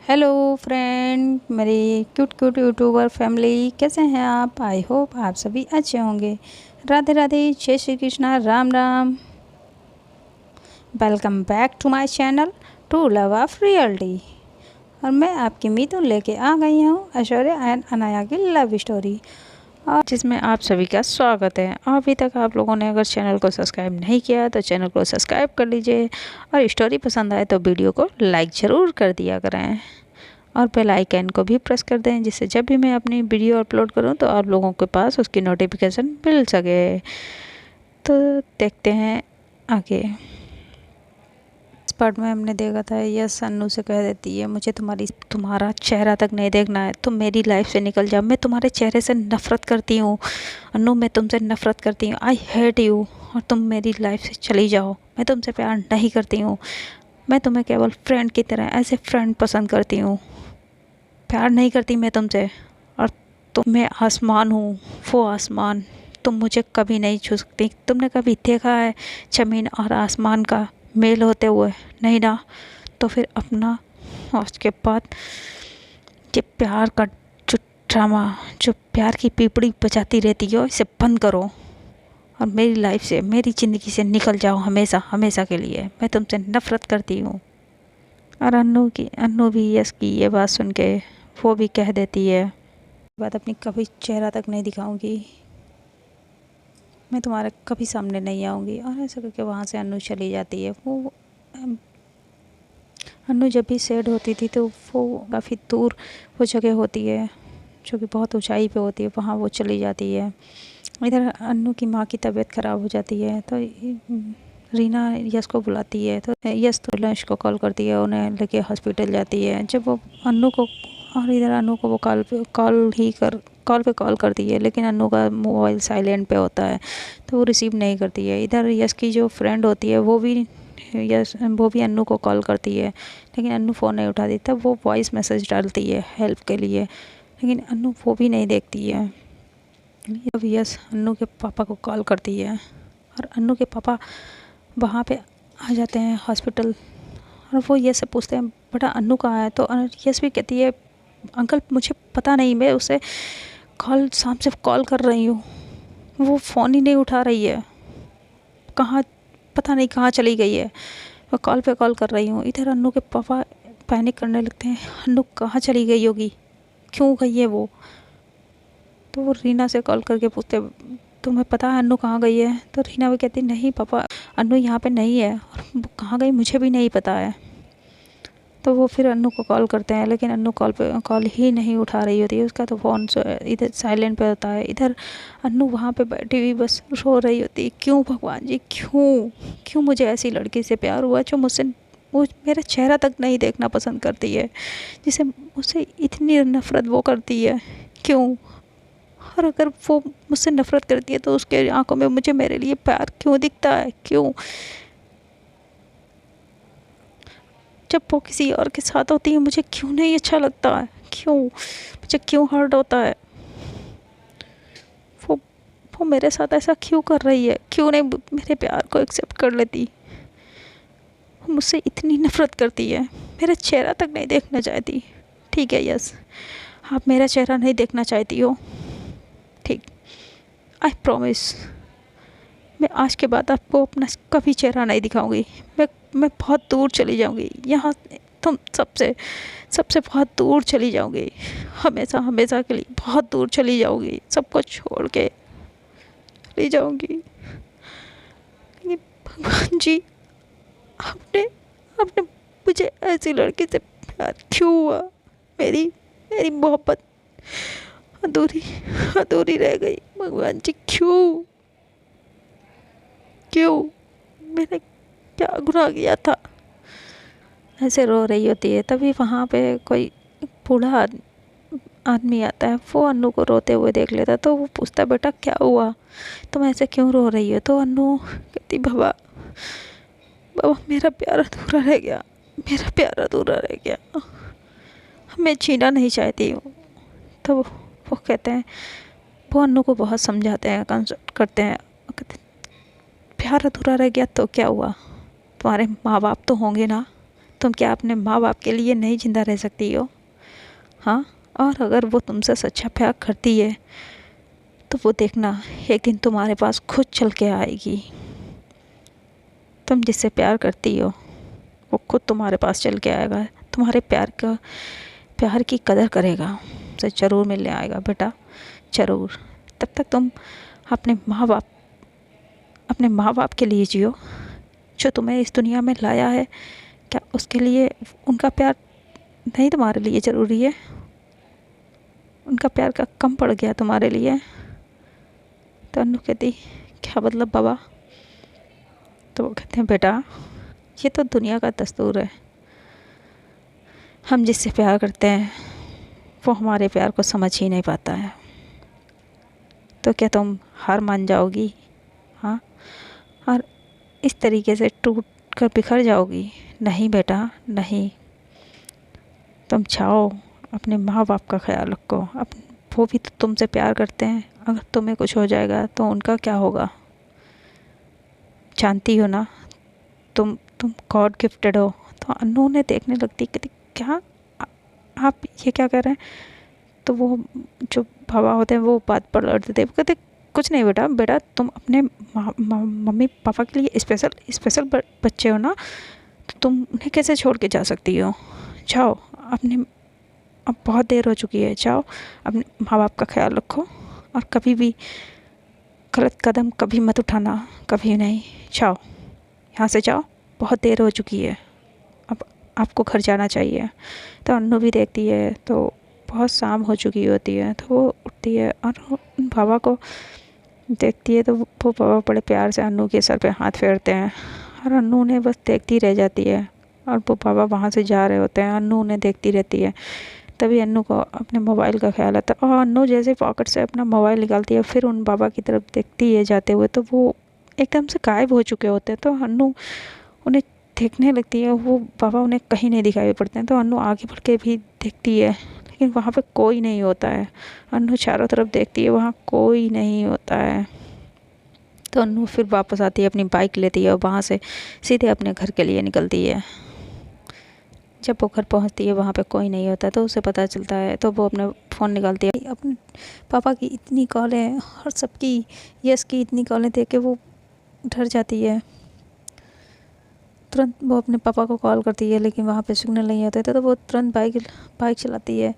Hello friend, मेरी cute cute YouTuber family, कैसे हैं आप? आई होप आप सभी अच्छे होंगे। राधे राधे, जय Shri Krishna, Ram Ram. Welcome back to my channel to love of reality. और मैं आपकी मीतू लेके आ गई हूँ ऐश्वर्या एंड अनाया की लव स्टोरी, और जिसमें आप सभी का स्वागत है। अभी तक आप लोगों ने अगर चैनल को सब्सक्राइब नहीं किया तो चैनल को सब्सक्राइब कर लीजिए, और स्टोरी पसंद आए तो वीडियो को लाइक ज़रूर कर दिया करें, और बेल आइकन को भी प्रेस कर दें, जिससे जब भी मैं अपनी वीडियो अपलोड करूं तो आप लोगों के पास उसकी नोटिफिकेशन मिल सके। तो देखते हैं आगे। इस पार्ट में हमने देखा था, यस अन्नू से कह देती है, मुझे तुम्हारा चेहरा तक नहीं देखना है, तुम मेरी लाइफ से निकल जाओ, मैं तुम्हारे चेहरे से नफ़रत करती हूँ अन्नू, मैं तुमसे नफ़रत करती हूँ, आई हेट यू, और तुम मेरी लाइफ से चली जाओ, मैं तुमसे प्यार नहीं करती हूँ, मैं तुम्हें केवल फ्रेंड की तरह एज ए फ्रेंड पसंद करती हूँ, प्यार नहीं करती मैं तुमसे। और तुम मैं आसमान हूँ, वो आसमान, तुम मुझे कभी नहीं छू सकती। तुमने कभी देखा है ज़मीन और आसमान का मेल होते हुए? नहीं ना। तो फिर अपना उसके बाद ये प्यार का जो ड्रामा, जो प्यार की पीपड़ी बजाती रहती हो, इसे बंद करो और मेरी लाइफ से, मेरी ज़िंदगी से निकल जाओ हमेशा हमेशा के लिए, मैं तुमसे नफ़रत करती हूँ। और अन्नू भी यस की ये बात सुन के वो भी कह देती है, बात अपनी कभी चेहरा तक नहीं दिखाऊंगी, मैं तुम्हारे कभी सामने नहीं आऊँगी। और ऐसा करके वहाँ से अन्नू चली जाती है। वो अन्नू जब भी सैड होती थी तो वो काफ़ी दूर वो जगह होती है जो कि बहुत ऊंचाई पे होती है, वहाँ वो चली जाती है। इधर अन्नू की माँ की तबीयत ख़राब हो जाती है, तो रीना यश को बुलाती है, तो यश तो लंच को कॉल करती है, उन्हें लेके हॉस्पिटल जाती है। जब वो अन्नू को, और इधर अन्नू को वो कॉल पे कॉल करती है, लेकिन अन्नू का मोबाइल साइलेंट पे होता है तो वो रिसीव नहीं करती है। इधर यश की जो फ्रेंड होती है वो भी अन्नू को कॉल करती है, लेकिन अन्नू फ़ोन नहीं उठाती। तब वो वॉइस मैसेज डालती है हेल्प के लिए, लेकिन अन्नू वो भी नहीं देखती है। अब यश अन्नू के पापा को कॉल करती है, और अन्नू के पापा वहाँ पे आ जाते हैं हॉस्पिटल, और वो यश से पूछते हैं, बेटा अन्नू कहाँ है? तो यश भी कहती है, अंकल मुझे पता नहीं, मैं उसे शाम से कॉल कर रही हूँ, वो फ़ोन ही नहीं उठा रही है, कहाँ, पता नहीं कहाँ चली गई है, मैं कॉल पे कॉल कर रही हूँ। इधर अन्नू के पापा पैनिक करने लगते हैं, अन्नू कहाँ चली गई होगी, क्यों गई है वो? तो वो रीना से कॉल करके पूछते, तुम्हें पता है अन्नू कहाँ गई है? तो रीना भी कहती, नहीं पापा, अन्नू यहाँ पे नहीं है, और वो कहाँ गई मुझे भी नहीं पता है। तो वो फिर अन्नू को कॉल करते हैं, लेकिन अन्नू कॉल ही नहीं उठा रही होती है, उसका तो फ़ोन इधर साइलेंट पे होता है। इधर अन्नू वहाँ पे बैठी हुई बस रो रही होती है, क्यों भगवान जी, क्यों क्यों मुझे ऐसी लड़की से प्यार हुआ जो वो मेरा चेहरा तक नहीं देखना पसंद करती है, जिसे मुझसे इतनी नफ़रत वो करती है, क्यों? और अगर वो मुझसे नफ़रत करती है तो उसके आंखों में मुझे मेरे लिए प्यार क्यों दिखता है, क्यों? जब वो किसी और के साथ होती है मुझे क्यों नहीं अच्छा लगता है, क्यों मुझे क्यों हर्ट होता है? वो वो मेरे साथ ऐसा क्यों कर रही है, क्यों नहीं मेरे प्यार को एक्सेप्ट कर लेती? वो मुझसे इतनी नफ़रत करती है, मेरा चेहरा तक नहीं देखना चाहती। ठीक है यस, आप मेरा चेहरा नहीं देखना चाहती हो, ठीक, आई प्रॉमिस, मैं आज के बाद आपको अपना कभी चेहरा नहीं दिखाऊंगी। मैं बहुत दूर चली जाऊंगी यहाँ, तुम सबसे सबसे बहुत दूर चली जाऊंगी, हमेशा हमेशा के लिए बहुत दूर चली जाऊंगी, सब कुछ छोड़ के चली जाऊंगी। लेकिन भगवान जी, आपने आपने मुझे ऐसी लड़की से प्यार क्यों हुआ? मेरी मेरी मोहब्बत अधूरी अधूरी रह गई, भगवान जी क्यों, क्यों, मैंने क्या गुनाह किया था? ऐसे रो रही होती है, तभी वहाँ पे कोई बूढ़ा आदमी आता है, वो अन्नू को रोते हुए देख लेता, तो वो पूछता, बेटा क्या हुआ, तुम ऐसे क्यों रो रही हो? तो अन्नू कहती, बाबा बाबा मेरा प्यार अधूरा रह गया, मेरा प्यार अधूरा रह गया, मैं जीना नहीं चाहती हूँ। तो वो कहते हैं, वो अन्नू को बहुत समझाते हैं, कंसर्ट करते हैं, कहते प्यार अधूरा रह गया तो क्या हुआ, तुम्हारे माँ बाप तो होंगे ना, तुम क्या अपने माँ बाप के लिए नहीं जिंदा रह सकती हो? हाँ, और अगर वो तुमसे सच्चा प्यार करती है तो वो देखना एक दिन तुम्हारे पास खुद चल के आएगी। तुम जिससे प्यार करती हो वो खुद तुम्हारे पास चल के आएगा, तुम्हारे प्यार की कदर करेगा, उसे ज़रूर मिलने आएगा बेटा, ज़रूर। तब तक तुम अपने माँ बाप के लिए जियो, जो तुम्हें इस दुनिया में लाया है। क्या उसके लिए उनका प्यार नहीं तुम्हारे लिए ज़रूरी है? उनका प्यार का कम पड़ गया तुम्हारे लिए? तो अनु कहती, क्या मतलब बाबा? तो वो कहते हैं, बेटा ये तो दुनिया का दस्तूर है, हम जिससे प्यार करते हैं वो हमारे प्यार को समझ ही नहीं पाता है। तो क्या तुम हार मान जाओगी? हाँ, और इस तरीके से टूट कर बिखर जाओगी? नहीं बेटा, नहीं। तुम जाओ, अपने माँ बाप का ख्याल रखो, वो भी तो तुमसे प्यार करते हैं। अगर तुम्हें कुछ हो जाएगा तो उनका क्या होगा? जानती हो ना, तुम गॉड गिफ्टेड हो। तो अनु ने देखने लगती, कहती क्या आप ये क्या कर रहे हैं? तो वो जो बाबा होते हैं वो बात पलट देते, वो कहते कुछ नहीं बेटा, तुम अपने मम्मी पापा के लिए स्पेशल बच्चे हो ना, तो तुम उन्हें कैसे छोड़ के जा सकती हो? जाओ अपने, अब बहुत देर हो चुकी है, जाओ अपने माँ बाप का ख्याल रखो, और कभी भी गलत कदम कभी मत उठाना, कभी नहीं। जाओ, यहाँ से जाओ, बहुत देर हो चुकी है, अब आपको घर जाना चाहिए। तो अन्नू भी देखती है तो बहुत शाम हो चुकी होती है, तो वो उठती है और उन बाबा को देखती है, तो वो बाबा बड़े प्यार से अन्नू के सर पे हाथ फेरते हैं, और अन्नू उन्हें बस देखती रह जाती है। और वो बाबा वहाँ से जा रहे होते हैं, अन्नू उन्हें देखती रहती है। तभी अन्नू को अपने मोबाइल का ख्याल आता है, और अन्नू जैसे पॉकेट से अपना मोबाइल निकालती है, फिर उन बाबा की तरफ देखती है जाते हुए, तो वो एकदम से गायब हो चुके होते हैं। तो अन्नू उन्हें देखने लगती है, वो बाबा उन्हें कहीं नहीं दिखाई पड़ते हैं। तो अन्नू आगे बढ़ के भी देखती है, लेकिन वहाँ पे कोई नहीं होता है। अन्नू चारों तरफ देखती है, वहाँ कोई नहीं होता है। तो अन्नू फिर वापस आती है, अपनी बाइक लेती है और वहाँ से सीधे अपने घर के लिए निकलती है। जब वो घर पहुँचती है वहाँ पे कोई नहीं होता, तो उसे पता चलता है, तो वो अपना फ़ोन निकालती है। अपने पापा की इतनी कॉलें और सबकी यस की इतनी कॉलें देख के वो डर जाती है। तुरंत वो अपने पापा को कॉल करती है, लेकिन वहाँ पे सिग्नल नहीं होते थे, तो वो तुरंत बाइक चलाती है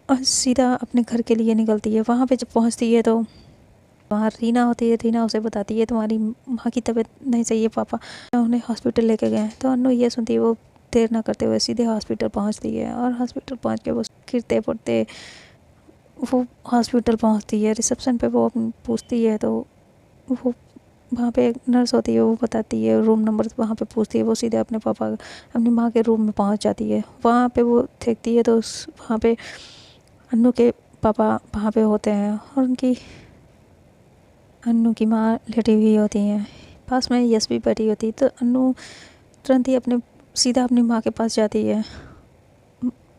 और सीधा अपने घर के लिए निकलती है। वहाँ पे जब पहुँचती है तो वहाँ रीना होती है। रीना उसे बताती है, तुम्हारी माँ की तबीयत नहीं सही है, पापा उन्हें हॉस्पिटल लेके गए। तो अनु ये सुनती है, वो देर ना करते हुए सीधे हॉस्पिटल पहुँचती है, और हॉस्पिटल पहुँच के वो गिरते पड़ते वो हॉस्पिटल पहुँचती है। रिसेप्शन पे वो पूछती है, तो वो वहाँ पे एक नर्स होती है, वो बताती है रूम नंबर, वहाँ पे पूछती है। वो सीधे अपनी माँ के रूम में पहुँच जाती है। वहाँ पे वो देखती है तो वहाँ पे अन्नू के पापा वहाँ पे होते हैं, और अन्नू की माँ लेटी हुई होती हैं। पास में यश भी बैठी होती है। तो अन्नू तुरंत ही सीधा अपनी माँ के पास जाती है।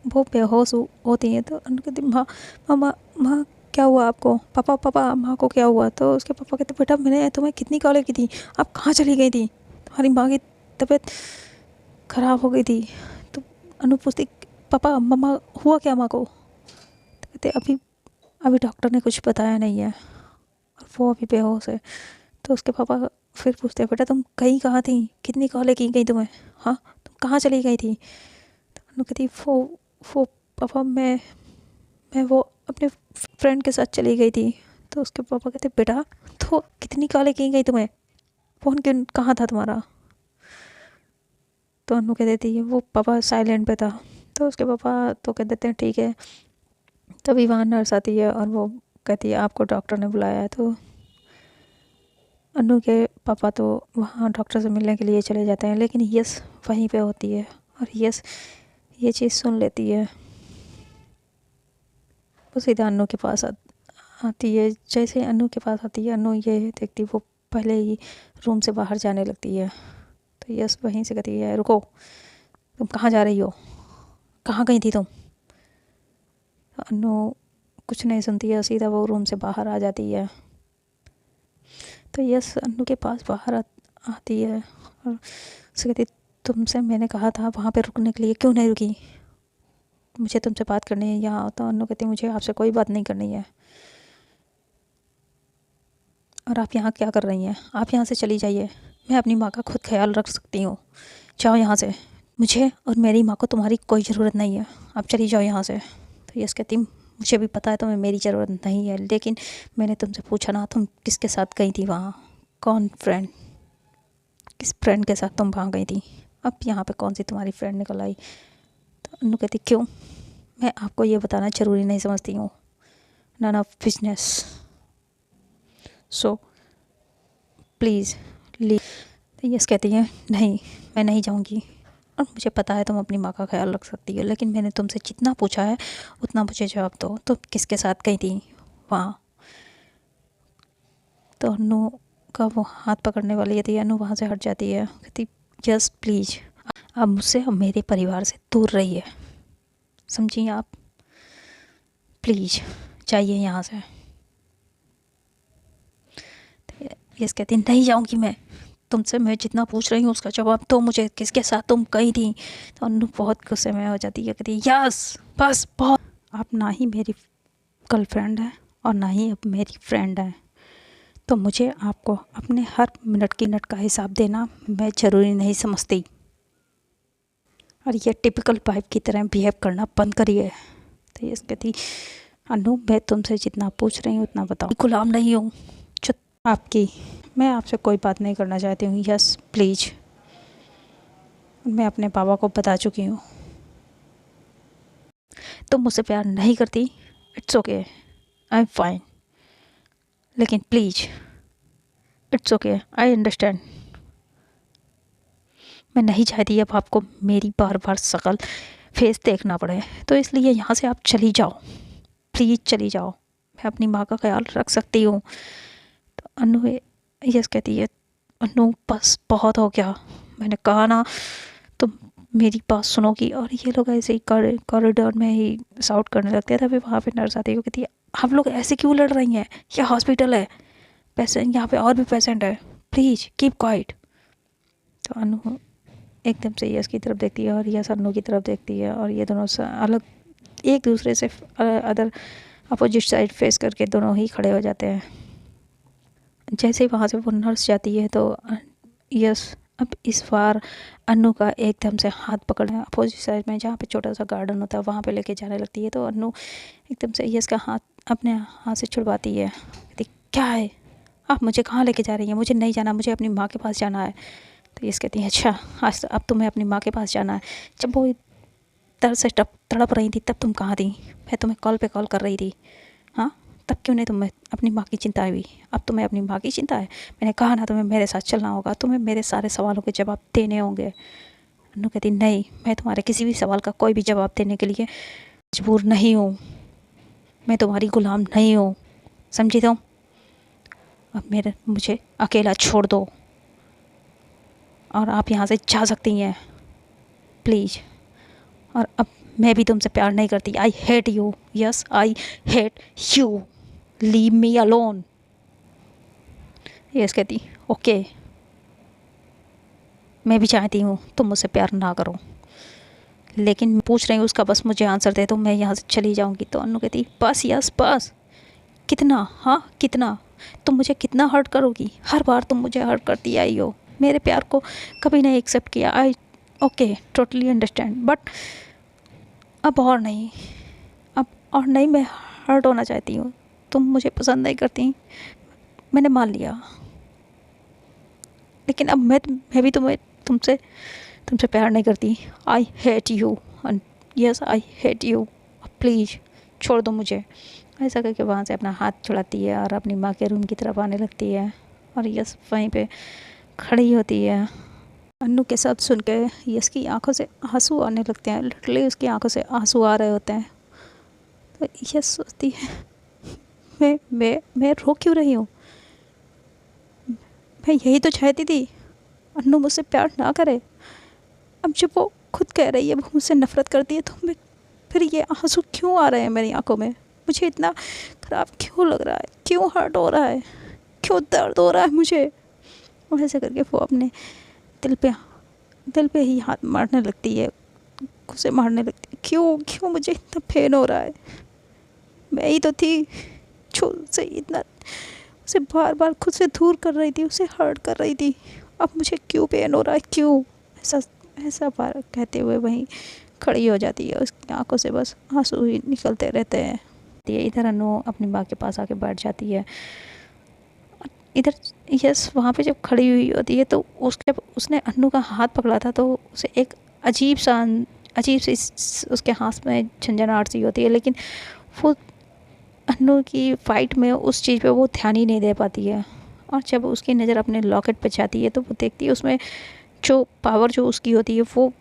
वो बेहोश होती हैं। तो अन्नू कहती, माँ माँ माँ माँ क्या हुआ आपको? पापा पापा माँ को क्या हुआ? तो उसके पापा कहते, बेटा मैंने तुम्हें कितनी कॉलें की थी, आप कहाँ चली गई थी? तुम्हारी माँ की तबीयत ख़राब हो गई थी। तो अनु पूछती, पापा मम्मा हुआ क्या माँ को? तो कहते, अभी डॉक्टर ने कुछ बताया नहीं है, और वो अभी बेहोश है। तो उसके पापा फिर पूछते, बेटा तुम कहीं कहाँ थी, कितनी कॉलें की गई तुम्हें? हाँ, तुम कहाँ चली गई थी? तो अनु कहती, वो पापा मैं वो अपने फ्रेंड के साथ चली गई थी। तो उसके पापा कहते, बेटा तो कितनी कॉलें की गई तुम्हें? फ़ोन क्यों कहाँ था तुम्हारा? तो अनु कह देती है, वो पापा साइलेंट पे था। तो उसके पापा तो कह देते हैं ठीक है। तभी वहाँ नर्स आती है और वो कहती है, आपको डॉक्टर ने बुलाया है। तो अनु के पापा तो वहाँ डॉक्टर से मिलने के लिए चले जाते हैं, लेकिन यस वहीं पे होती है, और यस ये चीज़ सुन लेती है। वो सीधा अनु के पास आती है। जैसे ही अनु के पास आती है, अनु ये देखती, वो पहले ही रूम से बाहर जाने लगती है। तो यस वहीं से कहती है, रुको, तुम कहाँ जा रही हो? कहाँ गई थी तुम? अनु कुछ नहीं सुनती है, सीधा वो रूम से बाहर आ जाती है। तो यस अनु के पास बाहर आती है और उसे कहती, तुमसे मैंने कहा था वहाँ पे रुकने के लिए, क्यों नहीं रुकी? मुझे तुमसे बात करनी है यहाँ। तो अन्नू कहती मुझे आपसे कोई बात नहीं करनी है। और आप यहाँ क्या कर रही हैं? आप यहाँ से चली जाइए, मैं अपनी माँ का खुद ख्याल रख सकती हूँ। जाओ यहाँ से, मुझे और मेरी माँ को तुम्हारी कोई ज़रूरत नहीं है, आप चली जाओ यहाँ से। तो यस कहती मुझे भी पता है तुम्हें मेरी ज़रूरत नहीं है, लेकिन मैंने तुमसे पूछा ना तुम किसके साथ गई थी वहाँ, कौन फ्रेंड, किस फ्रेंड के साथ तुम वहाँ गई थी? अब यहाँ पे कौन सी तुम्हारी फ्रेंड निकल आई? तो अन्नू कहती क्यों, मैं आपको ये बताना ज़रूरी नहीं समझती हूँ, none of business, so please leave. तो यस कहती है नहीं, मैं नहीं जाऊँगी, और मुझे पता है तुम अपनी माँ का ख्याल रख सकती हो, लेकिन मैंने तुमसे जितना पूछा है उतना मुझे जवाब दो, तो किसके साथ गई थी वहाँ? तो अनु का वो हाथ पकड़ने वाली थी, अनु वहाँ से हट जाती है, कहती यस प्लीज़, आप मुझसे और मेरे परिवार से दूर रहिए, समझिए आप, प्लीज़ जाइए यहाँ से। यस कहती नहीं जाऊँगी मैं, तुमसे मैं जितना पूछ रही हूँ उसका जवाब दो मुझे, किसके साथ तुम गई थी? तो अनु बहुत गुस्से में हो जाती है, कहती यस बस बहुत, आप ना ही मेरी गर्लफ्रेंड है और ना ही अब मेरी फ्रेंड है, तो मुझे आपको अपने हर मिनट का हिसाब देना मैं ज़रूरी नहीं समझती, और ये टिपिकल वाइफ की तरह बिहेव करना बंद करिए। तो ये कहती अनु मैं तुमसे जितना पूछ रही हूँ उतना बताओ, गुलाम नहीं हूँ जो आपकी, मैं आपसे कोई बात नहीं करना चाहती हूँ, यस प्लीज़, मैं अपने पापा को बता चुकी हूँ, तुम मुझसे प्यार नहीं करती, it's okay, I am fine, लेकिन please it's okay, I understand, मैं नहीं चाहती अब आपको मेरी बार बार शक्ल फेस देखना पड़े, तो इसलिए यहाँ से आप चली जाओ, प्लीज़ चली जाओ, मैं अपनी माँ का ख्याल रख सकती हूँ। तो अनु यस कहती है अनु बस बहुत हो गया, मैंने कहा ना तुम मेरी बात सुनोगी। और ये लोग ऐसे ही कॉरिडोर में ही शाउट करने लगते हैं, तभी वहाँ पे नर्स आती है, वो कहती है आप लोग ऐसे क्यों लड़ रही हैं, यह हॉस्पिटल है, पेशेंट यहाँ पे और भी पेशेंट है, प्लीज़ कीप क्वाइट। तो अनु एकदम से यस की तरफ देखती है और यस अनु की तरफ देखती है, और ये दोनों अलग एक दूसरे से अदर अपोजिट साइड फेस करके दोनों ही खड़े हो जाते हैं। जैसे ही वहाँ से वो नर्स जाती है तो यस अब इस बार अनु का एकदम से हाथ पकड़ना अपोजिट साइड में जहाँ पे छोटा सा गार्डन होता है वहाँ पे लेके जाने लगती है। तो अनु एकदम से यस का हाथ अपने हाथ से छुड़वाती है, कहती क्या है, आप मुझे कहाँ लेके जा रही हैं? मुझे नहीं जाना, मुझे अपनी माँ के पास जाना है। तो यस कहती है अच्छा आज तो अब तुम्हें अपनी माँ के पास जाना है, जब वो दर्द से तड़प रही थी तब तुम कहाँ थी? मैं तुम्हें कॉल पे कॉल कर रही थी, हाँ तब क्यों नहीं तुम्हें अपनी माँ की चिंता हुई? अब तुम्हें अपनी माँ की चिंता है? मैंने कहा ना तुम्हें मेरे साथ चलना होगा, तुम्हें मेरे सारे सवालों के जवाब देने होंगे। अनु कहती नहीं, मैं तुम्हारे किसी भी सवाल का कोई भी जवाब देने के लिए मजबूर नहीं हूँ, मैं तुम्हारी गुलाम नहीं हूँ, समझी तुम? अब मुझे अकेला छोड़ दो और आप यहाँ से जा सकती हैं प्लीज़। और अब मैं भी तुमसे प्यार नहीं करती, I hate you, yes I hate you, leave me alone. Yes कहती ओके, मैं भी चाहती हूँ तुम मुझसे प्यार ना करो, लेकिन मैं पूछ रही हूँ उसका बस मुझे आंसर दे, तो मैं यहाँ से चली जाऊँगी। तो अनु कहती बस यस बस, कितना, हाँ कितना, तुम मुझे कितना हर्ट करोगी? हर बार तुम मुझे हर्ट करती आई हो, मेरे प्यार को कभी नहीं एक्सेप्ट किया, आई ओके टोटली अंडरस्टैंड, बट अब और नहीं, अब और नहीं, मैं हर्ट होना चाहती हूँ, तुम मुझे पसंद नहीं करती, मैंने मान लिया, लेकिन अब मैं भी तुमसे प्यार नहीं करती, I hate you, yes I hate you, please छोड़ दो मुझे। ऐसा करके वहाँ से अपना हाथ छुड़ाती है और अपनी माँ के रूम की तरफ आने लगती है, और यस वहीं पे खड़ी होती है। अन्नू के शब्द सुन के यस की आंखों से आंसू आने लगते हैं, लिटरली उसकी आंखों से आंसू आ रहे होते हैं। तो यस सोचती है मैं रो क्यों रही हूँ, मैं यही तो चाहती थी अन्नू मुझसे प्यार ना करे, अब जब वो खुद कह रही है वो मुझसे नफ़रत करती है, तो मैं फिर ये आंसू क्यों आ रहे हैं मेरी आंखों में? मुझे इतना ख़राब क्यों लग रहा है, क्यों हर्ट हो रहा है, क्यों दर्द हो रहा है मुझे? और ऐसे करके वो अपने दिल पे दिल पे ही हाथ मारने लगती है, उसे मारने लगती है। क्यों क्यों मुझे इतना पेन हो रहा है? मैं ही तो थी जो उसे इतना, उसे बार बार खुद से दूर कर रही थी, उसे हर्ट कर रही थी। अब मुझे क्यों पेन हो रहा है, क्यों? ऐसा ऐसा बार कहते हुए वहीं खड़ी हो जाती है। उसकी आंखों से बस आंसू ही निकलते रहते हैं। इधर अनु अपनी माँ के पास आके बैठ जाती है। इधर यस वहाँ पे जब खड़ी हुई होती है तो उसके उसने अन्नू का हाथ पकड़ा था, तो उसे एक अजीब सी उसके हाथ में झंझनाहट सी होती है। लेकिन वो अन्नू की फ़ाइट में उस चीज़ पे वो ध्यान ही नहीं दे पाती है। और जब उसकी नज़र अपने लॉकेट पे जाती है तो वो देखती है उसमें जो पावर जो उसकी होती है वो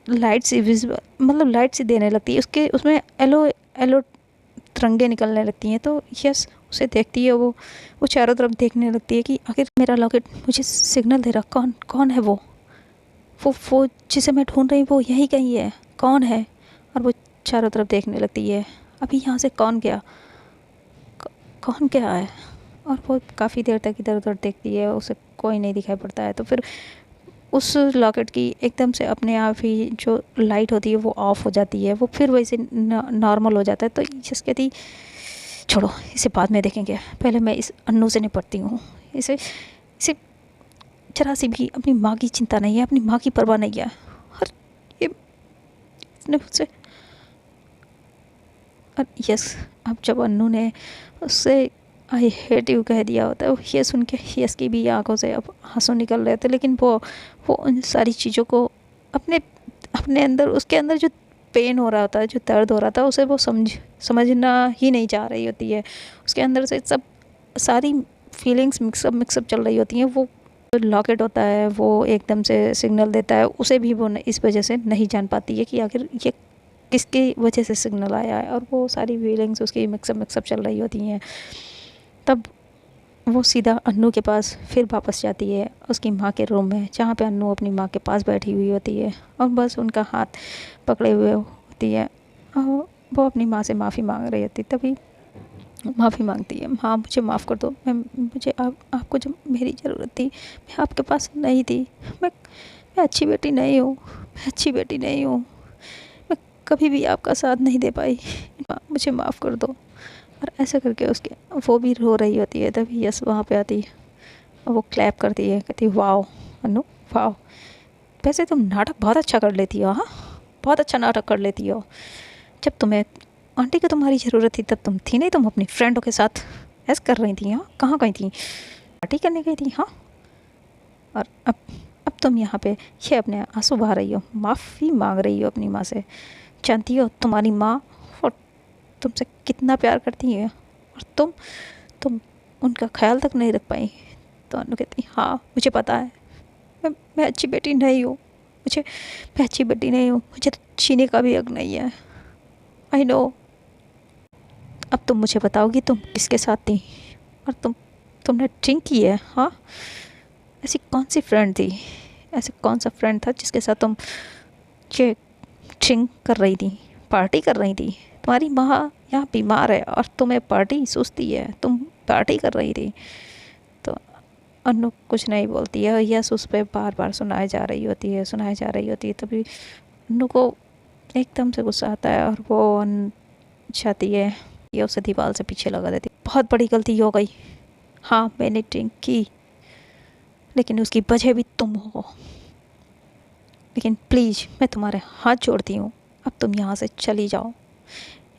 लाइट सी विजिबल, मतलब लाइट सी देने लगती है। उसके उसमें येलो येलो तिरंगे निकलने लगती हैं। तो यस उसे देखती है, वो चारों तरफ देखने लगती है कि आखिर मेरा लॉकेट मुझे सिग्नल दे रहा, कौन कौन है वो जिसे मैं ढूंढ रही हूँ वो यही कहीं है, कौन है? और वो चारों तरफ देखने लगती है, अभी यहाँ से कौन गया, कौन क्या है? और वो काफ़ी देर तक इधर उधर देखती है, उसे कोई नहीं दिखाई पड़ता है। तो फिर उस लॉकेट की एकदम से अपने आप ही जो लाइट होती है वो ऑफ हो जाती है, वो फिर वैसे नॉर्मल हो जाता है। तो जिस कहती छोड़ो इसे बाद में देखेंगे, पहले मैं इस अन्नू से निपटती हूँ। इसे इसे जरा सी भी अपनी माँ की चिंता नहीं है, अपनी माँ की परवाह नहीं है। और ये इसने मुझसे, और यस अब जब अन्नू ने उससे आई हेट यू कह दिया होता है, ये सुन के यस की भी आंखों से अब आंसू निकल रहे थे। लेकिन वो उन सारी चीज़ों को अपने अपने अंदर, उसके अंदर जो पेन हो रहा होता है, जो दर्द हो रहा था, उसे वो समझना ही नहीं चाह रही होती है। उसके अंदर से सब सारी फीलिंग्स मिक्सअप चल रही होती हैं। वो लॉकेट होता है वो एकदम से सिग्नल देता है, उसे भी वो इस वजह से नहीं जान पाती है कि आखिर ये किसकी वजह से सिग्नल आया है। और वो सारी फीलिंग्स उसकी मिक्सअप चल रही होती हैं। तब वो सीधा अन्नू के पास फिर वापस जाती है, उसकी माँ के रूम में, जहाँ पे अन्नू अपनी माँ के पास बैठी हुई होती है और बस उनका हाथ पकड़े हुए होती है। और वो अपनी माँ से माफ़ी मांग रही होती, तभी माफ़ी मांगती है, माँ मुझे माफ़ कर दो, मुझे आपको जब मेरी ज़रूरत थी मैं आपके पास नहीं थी। मैं अच्छी बेटी नहीं हूँ, मैं अच्छी बेटी नहीं हूँ, मैं कभी भी आपका साथ नहीं दे पाई, मुझे माफ़ कर दो। और ऐसा करके उसके वो भी रो रही होती है। तभी यस वहाँ पे आती है और वो क्लैप करती है, कहती है वाओ अनु वाओ, वैसे तुम नाटक बहुत अच्छा कर लेती हो, हाँ बहुत अच्छा नाटक कर लेती हो। जब तुम्हें आंटी को तुम्हारी ज़रूरत थी तब तुम थी नहीं, तुम अपनी फ्रेंडों के साथ ऐसे कर रही थी, हाँ कहाँ गई थी, पार्टी करने गई थी, हाँ। और अब तुम यहाँ पे ये अपने आंसू बहा रही हो, माफ़ी मांग रही हो अपनी माँ से। जानती हो तुम्हारी माँ और तुमसे कितना प्यार करती है और तुम उनका ख्याल तक नहीं रख पाई। तो अनु कहती हाँ मुझे पता है, मैं अच्छी बेटी नहीं हूँ, मैं अच्छी बेटी नहीं हूँ, मुझे छीने का भी हक नहीं है। I know. अब तुम मुझे बताओगी तुम किसके साथ थी और तुमने ड्रिंक की है, हाँ? ऐसी कौन सी फ्रेंड थी, ऐसे कौन सा फ्रेंड था जिसके साथ तुम ये ड्रिंक कर रही थी, पार्टी कर रही थी? तुम्हारी माँ यहाँ बीमार है और तुम्हें पार्टी सुस्ती है, तुम पार्टी कर रही थी। तो अनु कुछ नहीं बोलती है, यस उस पर बार बार सुनाई जा रही होती है। तभी अनु को एकदम से गुस्सा आता है और वो चाहती है ये उसे दीवार से पीछे लगा देती। बहुत बड़ी गलती हो गई, हाँ मैंने ड्रिंक की, लेकिन उसकी वजह भी तुम हो। लेकिन प्लीज़ मैं तुम्हारे हाथ जोड़ती हूँ, अब तुम यहाँ से चली जाओ।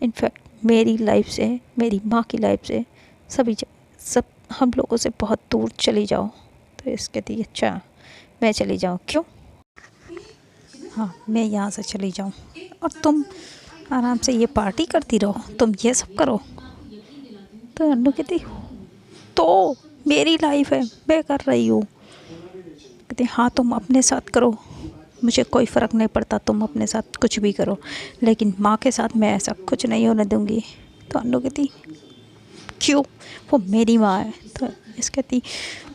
इनफैक्ट मेरी लाइफ से, मेरी माँ की लाइफ से सब हम लोगों से बहुत दूर चली जाओ। तो इसके दिए अच्छा मैं चली जाऊँ, क्यों? हाँ मैं यहाँ से चली जाऊँ और तुम आराम से ये पार्टी करती रहो, तुम ये सब करो। तो अन्नू कहती तो मेरी लाइफ है, मैं कर रही हूँ। कहती हाँ तुम अपने साथ करो, मुझे कोई फ़र्क नहीं पड़ता, तुम अपने साथ कुछ भी करो, लेकिन माँ के साथ मैं ऐसा कुछ नहीं होने दूँगी। तो अन्नू कहती क्यों, वो मेरी माँ है। तो यस कहती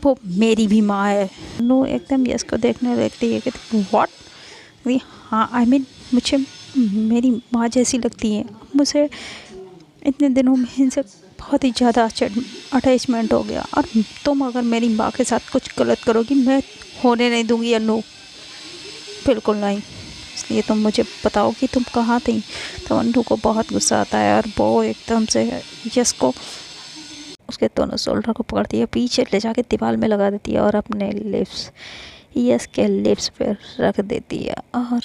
वो मेरी भी माँ है। अन्नू एकदम यस को देखने लगती है, कहती व्हाट? हाँ आई मीन मुझे मेरी माँ जैसी लगती है। मुझे इतने दिनों में इनसे बहुत ही ज़्यादा अटैचमेंट हो गया, और तुम अगर मेरी माँ के साथ कुछ गलत करोगी मैं होने नहीं दूँगी अनु। बिल्कुल नहीं, इसलिए तुम मुझे बताओ कि तुम कहाँ थी। तो अन्नू को बहुत गुस्सा आता है और वो एकदम से यस को उसके दोनों शोल्डर को पकड़ती है, पीछे ले जाके दीवार में लगा देती है और अपने लिप्स यस के लिप्स पे रख देती है और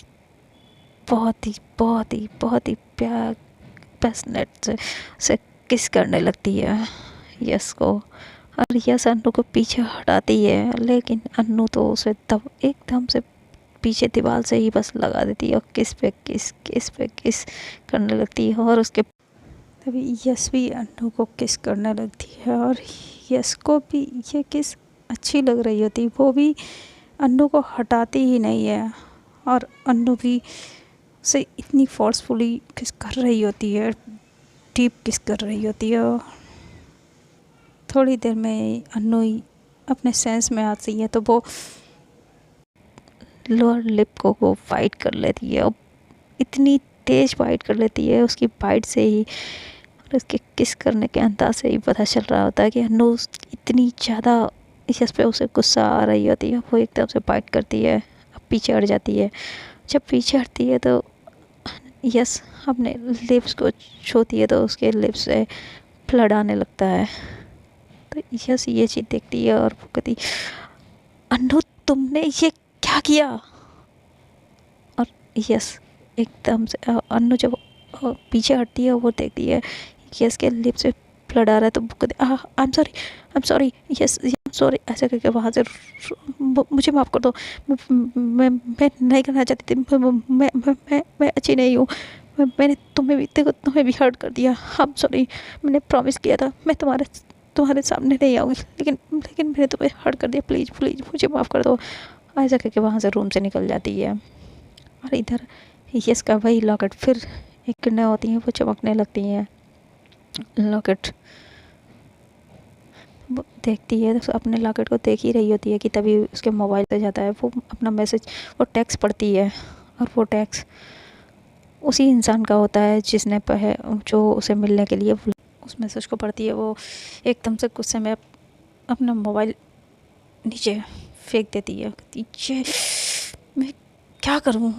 बहुत ही प्यार पैशनेट से किस करने लगती है यस को। और यस अन्नू को पीछे हटाती है, लेकिन अन्नू तो उसे तब एकदम से पीछे दीवार से ही बस लगा देती है और किस पे किस करने लगती है। और उसके तभी यस भी अन्नू को किस करने लगती है और यस को भी ये किस अच्छी लग रही होती, वो भी अन्नू को हटाती ही नहीं है और अन्नू भी उसे इतनी फोर्सफुली किस कर रही होती है, डीप किस कर रही होती है। थोड़ी देर में अन्नू ही अपने सेंस में आती है तो वो लोअर लिप को वो फाइट कर लेती है और इतनी तेज फाइट कर लेती है, उसकी फाइट से ही और उसके किस करने के अंदाज से ही पता चल रहा होता है कि अन्नू इतनी ज़्यादा यस पे उसे गुस्सा आ रही होती है। वो एकदम से फाइट करती है, अब पीछे हट जाती है। जब पीछे हटती है तो यस अपने लिप्स को छूती है तो उसके लिप्स से ब्लड आने लगता है। तो यस ये चीज़ देखती है और वो कहती, अन्नू तुमने ये क्या किया। और यस एकदम से अन्नू जब पीछे हटती है वो देखती है यस के लिप्स से ब्लड आ रहा है तो वो कहती, I am sorry yes sorry, ऐसे करके वहाँ से मुझे माफ़ कर दो, मैं नहीं करना चाहती थी, मैं अच्छी नहीं हूँ, मैंने तुम्हें भी हर्ट कर दिया, आई एम सॉरी, मैंने प्रॉमिस किया था मैं तुम्हारे सामने नहीं आऊँगी, लेकिन मैंने तुम्हें हर्ट कर दिया, प्लीज़ प्लीज़ मुझे माफ़ कर दो। ऐसा करके वहाँ से रूम से निकल जाती है। और इधर यस का वही लॉकेट फिर एक किरणें होती हैं वो चमकने लगती हैं। लॉकेट वो देखती है तो अपने लॉकेट को देख ही रही होती है कि तभी उसके मोबाइल पे जाता है वो अपना मैसेज, वो टेक्स्ट पढ़ती है और वो टेक्स्ट उसी इंसान का होता है जिसने जो उसे मिलने के लिए उस मैसेज को पढ़ती है। वो एकदम से गुस्से में अपना मोबाइल नीचे फेंक देती है, ये मैं क्या करूं,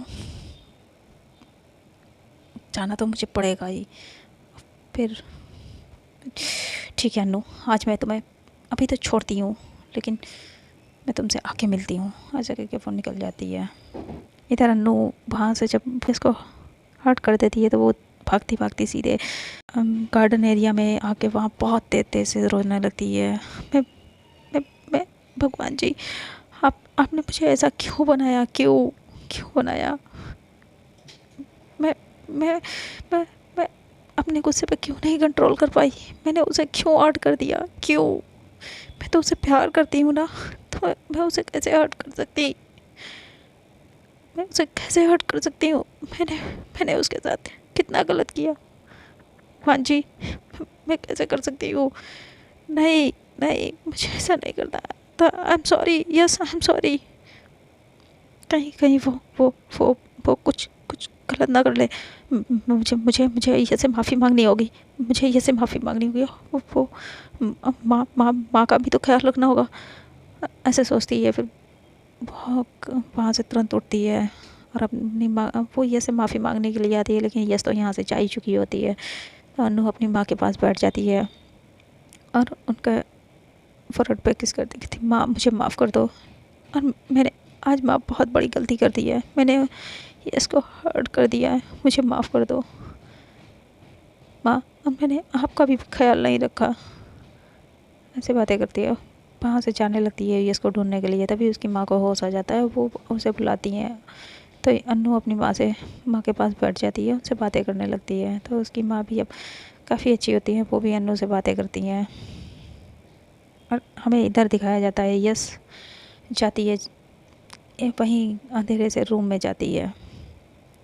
जाना तो मुझे पड़ेगा ही। फिर ठीक है अन्नू, आज मैं तुम्हें अभी तो छोड़ती हूँ, लेकिन मैं तुमसे आके मिलती हूँ, ऐसा करके फ़ोन निकल जाती है। इधर अन्नू वहाँ से जब इसको हर्ट कर देती है तो वो भागती भागती सीधे गार्डन एरिया में आके वहाँ बहुत तेज से रोने लगती है। मैं भगवान जी, आपने मुझे ऐसा क्यों बनाया, क्यों बनाया, मैं मैं मैं मैं अपने गुस्से पे क्यों नहीं कंट्रोल कर पाई, मैंने उसे क्यों हर्ट कर दिया, क्यों, मैं तो उसे प्यार करती हूँ ना, तो मैं उसे कैसे हर्ट कर सकती, मैं उसे कैसे हर्ट कर सकती हूँ, मैंने उसके साथ कितना गलत किया। हाँ जी, मैं कैसे कर सकती हूँ, नहीं नहीं मुझे ऐसा नहीं करना था, I am sorry, yes I am sorry, कहीं वो कुछ गलत ना कर ले, मुझे ये से माफ़ी मांगनी होगी, मुझे ये से माफ़ी मांगनी होगी, वो माँ का भी तो ख्याल रखना होगा, ऐसे सोचती है। फिर वो वहाँ से तुरंत उठती है और अपनी माँ, वो ये से माफ़ी मांगने के लिए आती है, लेकिन यस तो यहाँ से जा ही चुकी होती है। तो अन्नू अपनी माँ के पास बैठ जाती है और उनका फोrehead पे किस करती थी, माँ मुझे माफ़ कर दो, और मैंने आज माँ बहुत बड़ी गलती कर दी है, मैंने इसको हर्ट कर दिया है, मुझे माफ़ कर दो माँ, अब मैंने आपका भी ख्याल नहीं रखा, ऐसे बातें करती है। वहाँ से जाने लगती है इसको ढूंढने के लिए, तभी उसकी माँ को होश आ जाता है, वो उसे बुलाती हैं। तो अन्नू अपनी माँ के पास बैठ जाती है, उनसे बातें करने लगती है। तो उसकी माँ भी अब काफ़ी अच्छी होती है, वो भी अन्नू से बातें करती हैं। और हमें इधर दिखाया जाता है यस जाती है वहीं अंधेरे से रूम में जाती है,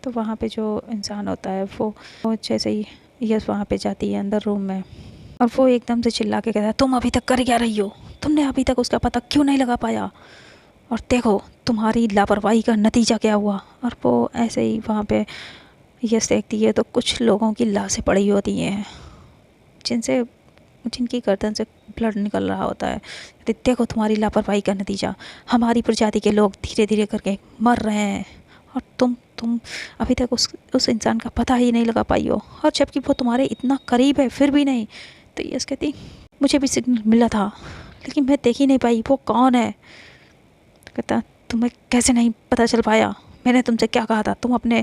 तो वहाँ पे जो इंसान होता है वो जैसे ही यस वहाँ पे जाती है अंदर रूम में, और वो एकदम से चिल्ला के कहता है, तुम अभी तक कर क्या रही हो, तुमने अभी तक उसका पता क्यों नहीं लगा पाया, और देखो तुम्हारी लापरवाही का नतीजा क्या हुआ। और वो ऐसे ही वहाँ पे यस देखती है तो कुछ लोगों की लाशें पड़ी होती हैं जिनकी गर्दन से ब्लड निकल रहा होता है। देखो तुम्हारी लापरवाही का नतीजा, हमारी प्रजाति के लोग धीरे धीरे करके मर रहे हैं, और तुम अभी तक उस इंसान का पता ही नहीं लगा पाई हो, और जबकि वो तुम्हारे इतना करीब है फिर भी नहीं। तो यस कहती मुझे भी सिग्नल मिला था लेकिन मैं देख ही नहीं पाई वो कौन है। तो कहता तुम्हें कैसे नहीं पता चल पाया, मैंने तुमसे क्या कहा था, तुम अपने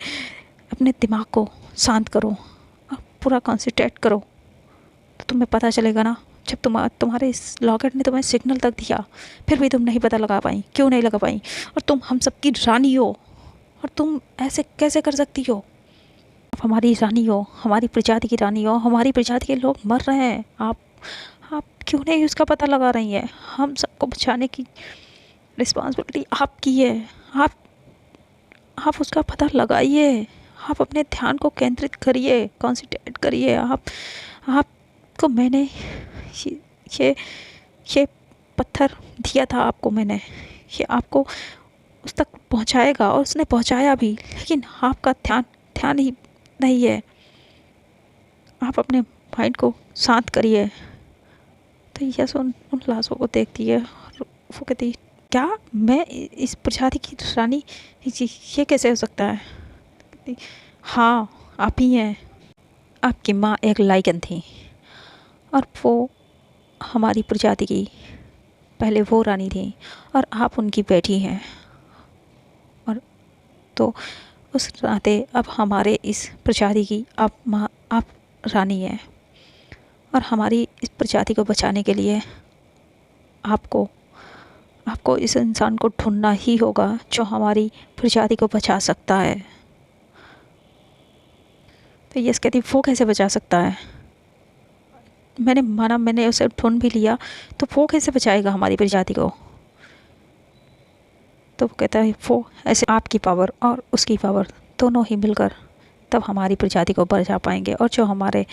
अपने दिमाग को शांत करो और पूरा कॉन्सेंट्रेट करो तो तुम्हें पता चलेगा ना। जब तुम्हारे इस लॉकेट ने तुम्हें सिग्नल तक दिया फिर भी तुम नहीं पता लगा पाई, क्यों नहीं लगा पाई? और तुम हम सबकी रानी हो और तुम ऐसे कैसे कर सकती हो? आप हमारी रानी हो, हमारी प्रजाति की रानी हो, हमारी प्रजाति के लोग मर रहे हैं, आप क्यों नहीं उसका पता लगा रही हैं? हम सबको बचाने की रिस्पॉन्सिबिलिटी आपकी है। आप आप उसका पता लगाइए, आप अपने ध्यान को केंद्रित करिए, कॉन्सेंट्रेट करिए। आपको मैंने ये ये ये पत्थर दिया था, आपको मैंने, ये आपको उस तक पहुंचाएगा और उसने पहुंचाया भी, लेकिन आपका ध्यान ध्यान ही नहीं है। आप अपने माइंड को शांत करिए। तो यस उन लाशों को देखती है और वो कहती है क्या मैं इस प्रजाति की रानी? ये कैसे हो सकता है? कहती हाँ आप ही हैं। आपकी माँ एक लाइकन थी और वो हमारी प्रजाति की पहले वो रानी थी और आप उनकी बेटी हैं। और तो उस नाते अब हमारे इस प्रजाति की आप रानी हैं और हमारी इस प्रजाति को बचाने के लिए आपको आपको इस इंसान को ढूंढना ही होगा जो हमारी प्रजाति को बचा सकता है। तो यस कहती वो कैसे बचा सकता है? मैंने माना, मैंने उसे ढूंढ भी लिया, तो वो कैसे बचाएगा हमारी प्रजाति को? तो वो कहता है वो ऐसे आपकी पावर और उसकी पावर दोनों ही मिलकर तब हमारी प्रजाति को बचा पाएंगे और जो हमारे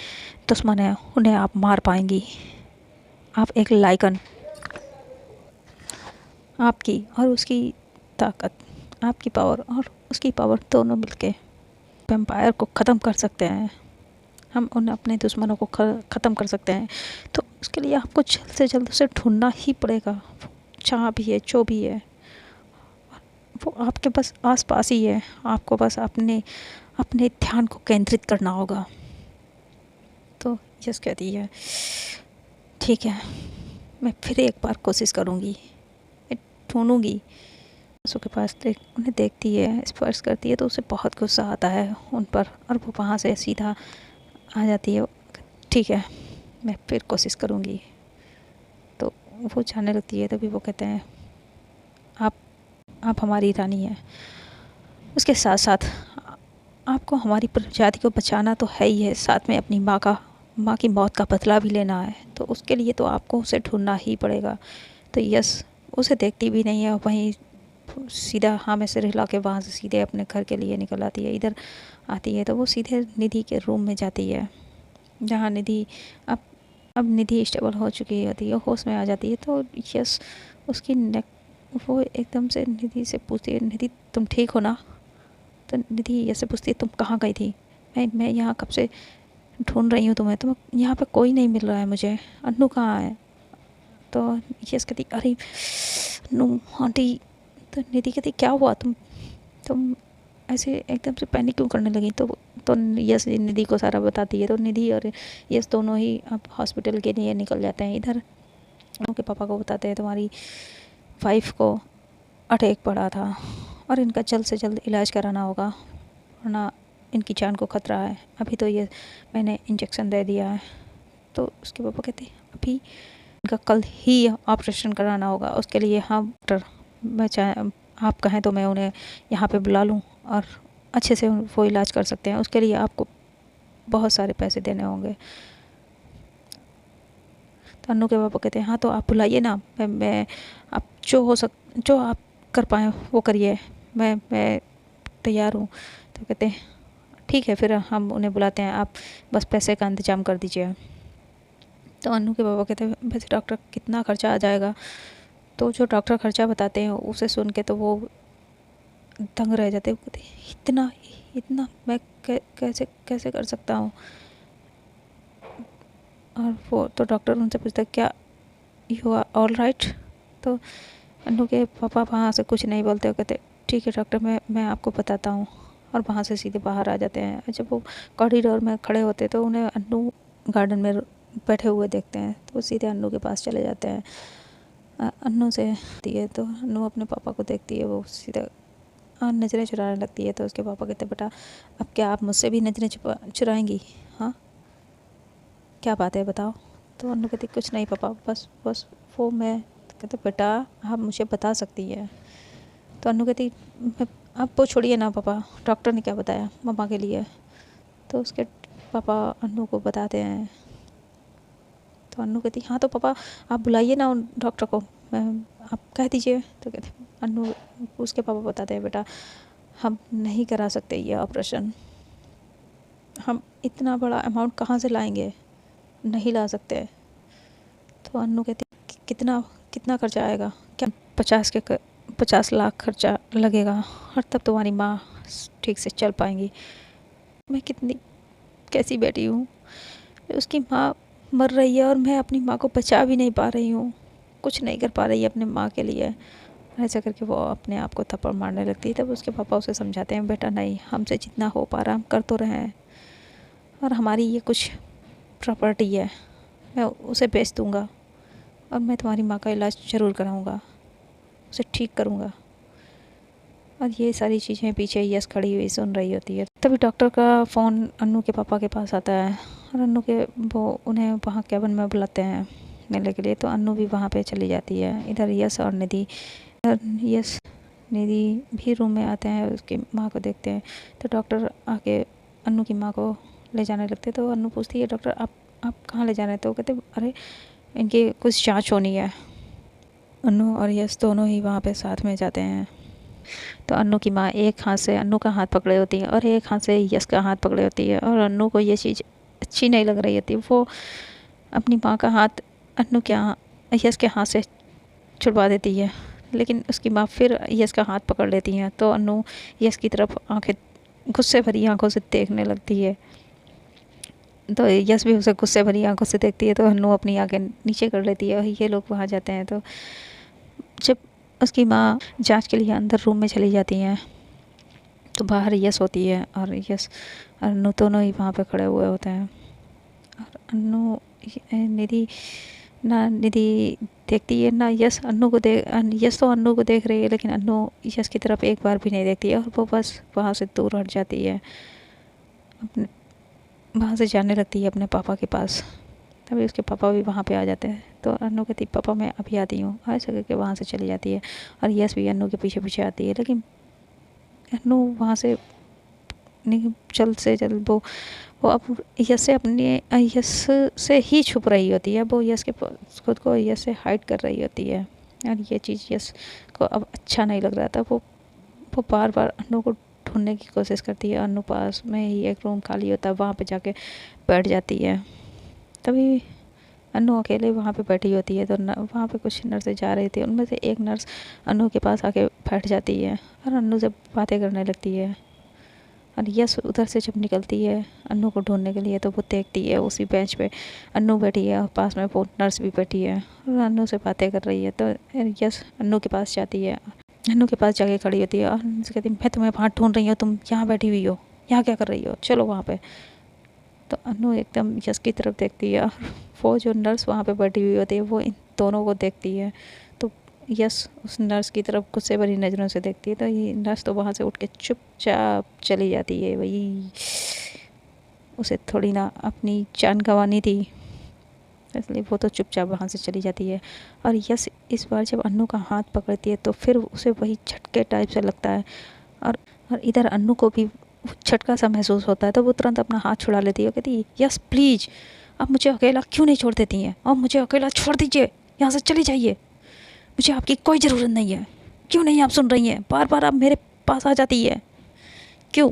दुश्मन हैं उन्हें आप मार पाएंगी। आप एक लाइकन, आपकी और उसकी ताकत, आपकी पावर और उसकी पावर दोनों मिलके वैम्पायर को ख़त्म कर सकते हैं। हम उन अपने दुश्मनों को ख़त्म कर सकते हैं। तो उसके लिए आपको जल्द से जल्द उसे ढूंढना ही पड़ेगा, जहाँ भी है जो भी है वो आपके बस आस पास ही है। आपको बस अपने अपने ध्यान को केंद्रित करना होगा। तो यस कहती है ठीक है, मैं फिर एक बार कोशिश करूँगी, मैं ढूंढूँगी। उसके पास उन्हें देखती है, स्पर्श करती है तो उसे बहुत गुस्सा आता है उन पर और वो वहाँ से सीधा आ जाती है। ठीक है मैं फिर कोशिश करूँगी। तो वो जाने लगती है। तभी वो कहते हैं आप हमारी रानी हैं, उसके साथ साथ आपको हमारी प्रजाति को बचाना तो है ही है, साथ में अपनी माँ की मौत का बदला भी लेना है। तो उसके लिए तो आपको उसे ढूंढना ही पड़ेगा। तो यस उसे देखती भी नहीं है, वहीं सीधा हाँ में सिर हिला के वहाँ से सीधे अपने घर के लिए निकल आती है। इधर आती है तो वो सीधे निधि के रूम में जाती है, जहाँ निधि अब निधि स्टेबल हो चुकी होती है, होश में आ जाती है। तो यस उसकी नेक वो एकदम से निधि से पूछती है निधि तुम ठीक हो ना? तो निधि ऐसे पूछती है तुम कहाँ गई थी? मैं यहाँ कब से ढूंढ रही हूँ तुम्हें, यहाँ पे कोई नहीं मिल रहा है मुझे, अन्नू कहाँ है? तो यस कहती अरे अन्नू आंटी। तो निधि कहती क्या हुआ, तुम ऐसे एकदम से पैनिक क्यों करने लगी? तो यस निधि को सारा बताती है। तो निधि और यस दोनों ही अब हॉस्पिटल के लिए निकल जाते हैं। इधर उनके पापा को बताते हैं तुम्हारी वाइफ को अटैक पड़ा था और इनका जल्द से जल्द इलाज कराना होगा वरना इनकी जान को खतरा है। अभी तो ये मैंने इंजेक्शन दे दिया है। तो उसके पापा कहते अभी इनका कल ही ऑपरेशन कराना होगा, उसके लिए हाँ डॉक्टर मैं चाहे आप कहें तो मैं उन्हें यहाँ पे बुला लूँ और अच्छे से वो इलाज कर सकते हैं। उसके लिए आपको बहुत सारे पैसे देने होंगे। तो अन्नू के पापा कहते हैं हाँ तो आप बुलाइए ना, मैं आप जो आप कर पाएँ वो करिए, मैं तैयार हूँ। तो कहते हैं ठीक है फिर हम उन्हें बुलाते हैं, आप बस पैसे का इंतज़ाम कर दीजिए। तो अन्नू के पापा कहते हैं वैसे डॉक्टर कितना खर्चा आ जाएगा? तो जो डॉक्टर खर्चा बताते हैं उसे सुन के तो वो दंग रह जाते हैं। वो कहते इतना इतना मैं कैसे कैसे कर सकता हूँ? और वो तो डॉक्टर उनसे पूछता क्या यू आर ऑल राइट? तो अन्नू के पापा वहाँ से कुछ नहीं बोलते, वो कहते ठीक है डॉक्टर, मैं आपको बताता हूँ। और वहाँ से सीधे बाहर आ जाते हैं। जब वो कॉरिडोर में खड़े होते तो उन्हें अन्नू गार्डन में बैठे हुए देखते हैं, तो वो सीधे अन्नू के पास चले जाते हैं। अन्नू से होती है तो अन्नू अपने पापा को देखती है, वो सीधा नज़रें चुराने लगती है। तो उसके पापा कहते बेटा अब क्या आप मुझसे भी नज़रें चुराएंगी? हाँ, क्या बात है बताओ। तो अन्नू कहती कुछ नहीं पापा, बस वो मैं। कहते बेटा आप मुझे बता सकती है। तो अन्नू कहती अब वो छोड़िए ना पापा, डॉक्टर ने क्या बताया मम्मा के लिए। तो उसके पापा अन्नू को बताते हैं। तो अन्नू कहती हाँ तो पापा आप बुलाइए ना उन डॉक्टर को, मैं आप कह दीजिए। तो कहते अन्नू, उसके पापा बताते हैं बेटा हम नहीं करा सकते ये ऑपरेशन, हम इतना बड़ा अमाउंट कहाँ से लाएंगे, नहीं ला सकते। तो अन्नू कहती कितना कितना खर्चा आएगा? क्या 50 लाख खर्चा लगेगा, और तब तुम्हारी माँ ठीक से चल पाएंगी। मैं कितनी कैसी बेटी हूँ, उसकी माँ मर रही है और मैं अपनी माँ को बचा भी नहीं पा रही हूँ, कुछ नहीं कर पा रही है अपने माँ के लिए। ऐसा करके वो अपने आप को थप्पड़ मारने लगती है। तब उसके पापा उसे समझाते हैं बेटा नहीं, हमसे जितना हो पा रहा हम कर तो रहे हैं, और हमारी ये कुछ प्रॉपर्टी है, मैं उसे बेच दूँगा और मैं तुम्हारी माँ का इलाज ज़रूर कराऊँगा, उसे ठीक करूँगा। और ये सारी चीज़ें पीछे यस खड़ी हुई सुन रही होती है। तभी डॉक्टर का फ़ोन अन्नू के पापा के पास आता है, और अन्नू के वो उन्हें वहाँ कैबिन में बुलाते हैं मिलने के लिए। तो अन्नू भी वहाँ पे चली जाती है। इधर यस और निधि भी रूम में आते हैं, उसकी माँ को देखते हैं। तो डॉक्टर आके अन्नू की माँ को ले जाने लगते। तो अन्नू पूछती है डॉक्टर आप कहाँ ले जा रहे हैं? तो वो कहते अरे इनकी कुछ जाँच होनी है। अन्नू और यस दोनों ही वहाँ पे साथ में जाते हैं। तो अन्नू की माँ एक हाथ से अन्नू का हाथ पकड़े होती है और एक हाथ से यस का हाथ पकड़े होती है, और अन्नू को ये चीज़ अच्छी नहीं लग रही होती। वो अपनी माँ का हाथ अन्नू के यस के हाथ से छुड़वा देती है, लेकिन उसकी माँ फिर यस का हाथ पकड़ लेती है। तो अन्नू यस की तरफ आंखें गुस्से भरी आंखों से देखने लगती है। तो यस भी उसे गुस्से भरी आंखों से देखती है। तो अन्नू अपनी आंखें नीचे कर लेती है और ये लोग वहाँ जाते हैं। तो जब उसकी माँ जांच के लिए अंदर रूम में चली जाती हैं तो बाहर यस होती है और यस अन्नू दोनों ही वहाँ पे खड़े हुए होते हैं। और अन्नू निधि देखती है ना यस अन्नू को यस तो अन्नू को देख रही है, लेकिन अन्नू यस की तरफ एक बार भी नहीं देखती है, और वो बस वहाँ से दूर हट जाती है, अपने वहाँ से जाने लगती है अपने पापा के पास। तभी उसके पापा भी वहाँ पे आ जाते हैं। तो अन्नू कहती पापा मैं अभी आती हूँ, ऐसा करके वहाँ से चली जाती है। और यस भी अन्नू के पीछे पीछे आती है, लेकिन अन्नू वहाँ से नहीं, जल्द से जल्द वो अब यस से ही छुप रही होती है। वो यस के खुद को यस से हाइड कर रही होती है, और ये चीज़ यस को अब अच्छा नहीं लग रहा था। वो बार बार अन्नू को ढूंढने की कोशिश करती है। अन्नू पास में ही एक रूम खाली होता है, वहाँ पे जाके बैठ जाती है। तभी अन्नू अकेले वहाँ पे बैठी होती है। तो वहाँ पे कुछ नर्सें जा रही थी, उनमें से एक नर्स अन्नू के पास आके बैठ जाती है और अन्नू से बातें करने लगती है। और यस उधर से जब निकलती है अन्नू को ढूंढने के लिए, तो वो देखती है उसी बेंच पे अन्नू बैठी है और पास में वो नर्स भी बैठी है और अन्नू से बातें कर रही है। तो यस अन्नू के पास जाती है, अन्नू के पास जाके खड़ी होती है और उनसे कहती है मैं तुम्हें वहाँ ढूंढ रही हूँ, तुम यहाँ बैठी हुई हो, यहाँ क्या कर रही हो, चलो वहाँ पे। तो अन्नू एकदम यस की तरफ देखती है, और वो जो नर्स वहाँ पे बैठी हुई होती है वो इन दोनों को देखती है। तो यस उस नर्स की तरफ गुस्से भरी नज़रों से देखती है। तो ये नर्स तो वहाँ से उठ के चुपचाप चली जाती है, वही उसे थोड़ी ना अपनी जान गंवानी थी, इसलिए वो तो चुपचाप वहाँ से चली जाती है। और यस इस बार जब अन्नू का हाथ पकड़ती है तो फिर उसे वही झटके टाइप से लगता है, और इधर अन्नू को भी झटका सा महसूस होता है। तो वो तुरंत अपना हाथ छुड़ा लेती है, कहती यस प्लीज़ आप मुझे अकेला क्यों नहीं छोड़ देती हैं, और मुझे अकेला छोड़ दीजिए, यहाँ से चली जाइए, मुझे आपकी कोई ज़रूरत नहीं है। क्यों नहीं आप सुन रही हैं, बार बार आप मेरे पास आ जाती है क्यों?